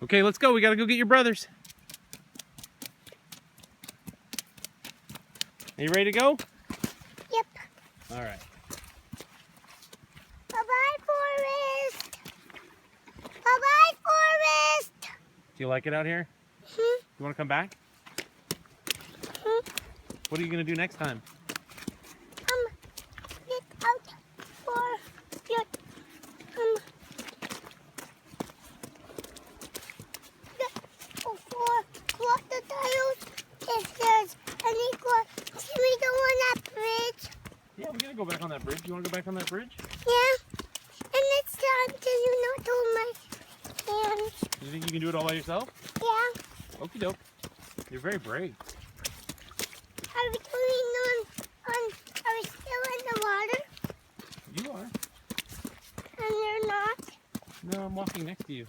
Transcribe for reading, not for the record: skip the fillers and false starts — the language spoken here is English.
Okay, let's go. We gotta go get your brothers. Are you ready to go? Yep. All right. Bye-bye, Forest. Bye-bye, Forest. Do you like it out here? Hmm? You want to come back? Hmm? What are you gonna do next time? Get out for your for crocodiles. If there's any can we go on that bridge? Yeah, we gotta go back on that bridge. You want to go back on that bridge? Yeah. And next time, can you not hold my hands? You think you can do it all by yourself? Yeah. Okie doke. You're very brave. Are we going are we still in the water? You are. And you're not? No, I'm walking next to you.